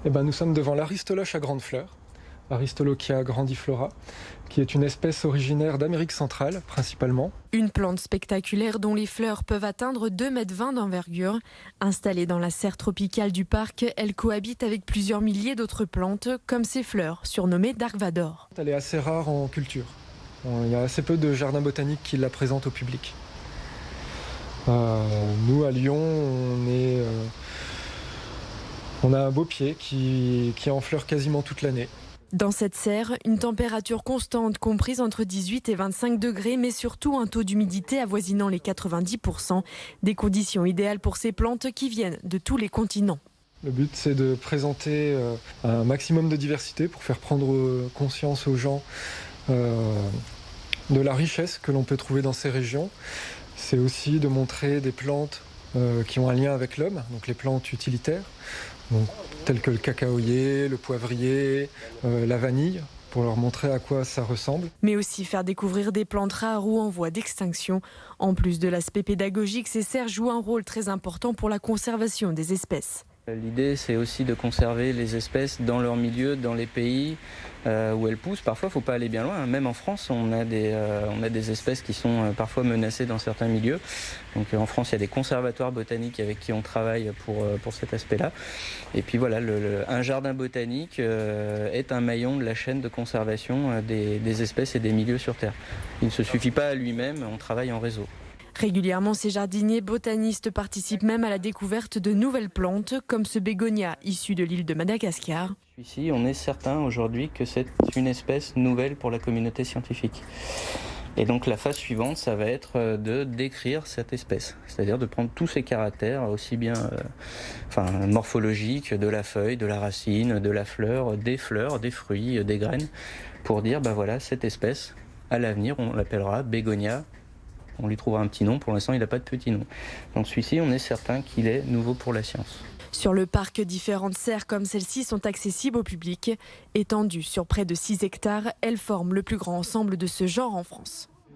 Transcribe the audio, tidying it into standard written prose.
Nous sommes devant l'aristoloche à grandes fleurs, Aristolochia grandiflora, qui est une espèce originaire d'Amérique centrale principalement. Une plante spectaculaire dont les fleurs peuvent atteindre 2,20 m d'envergure. Installée dans la serre tropicale du parc, elle cohabite avec plusieurs milliers d'autres plantes, comme ses fleurs, surnommées d'Arvador. Elle est assez rare en culture. Il y a assez peu de jardins botaniques qui la présentent au public. Nous, à Lyon, on a un beau pied qui est en fleurs quasiment toute l'année. Dans cette serre, une température constante comprise entre 18 et 25 degrés, mais surtout un taux d'humidité avoisinant les 90%. Des conditions idéales pour ces plantes qui viennent de tous les continents. Le but, c'est de présenter un maximum de diversité pour faire prendre conscience aux gens de la richesse que l'on peut trouver dans ces régions. C'est aussi de montrer des plantes qui ont un lien avec l'homme, donc les plantes utilitaires, telles que le cacaoyer, le poivrier, la vanille, pour leur montrer à quoi ça ressemble. Mais aussi faire découvrir des plantes rares ou en voie d'extinction. En plus de l'aspect pédagogique, ces serres jouent un rôle très important pour la conservation des espèces. L'idée, c'est aussi de conserver les espèces dans leur milieu, dans les pays où elles poussent. Parfois, il ne faut pas aller bien loin. Même en France, on a des espèces qui sont parfois menacées dans certains milieux. Donc, en France, il y a des conservatoires botaniques avec qui on travaille pour cet aspect-là. Et puis voilà, un jardin botanique est un maillon de la chaîne de conservation des espèces et des milieux sur Terre. Il ne se suffit pas à lui-même, on travaille en réseau. Régulièrement, ces jardiniers botanistes participent même à la découverte de nouvelles plantes, comme ce bégonia issu de l'île de Madagascar. Ici, on est certain aujourd'hui que c'est une espèce nouvelle pour la communauté scientifique. Et donc la phase suivante, ça va être de décrire cette espèce, c'est-à-dire de prendre tous ses caractères, aussi bien morphologiques, de la feuille, de la racine, de la fleur, des fruits, des graines, pour dire, voilà, cette espèce, à l'avenir, on l'appellera bégonia. On lui trouvera un petit nom, pour l'instant il n'a pas de petit nom. Donc celui-ci, on est certain qu'il est nouveau pour la science. Sur le parc, différentes serres comme celle-ci sont accessibles au public. Étendues sur près de 6 hectares, elles forment le plus grand ensemble de ce genre en France.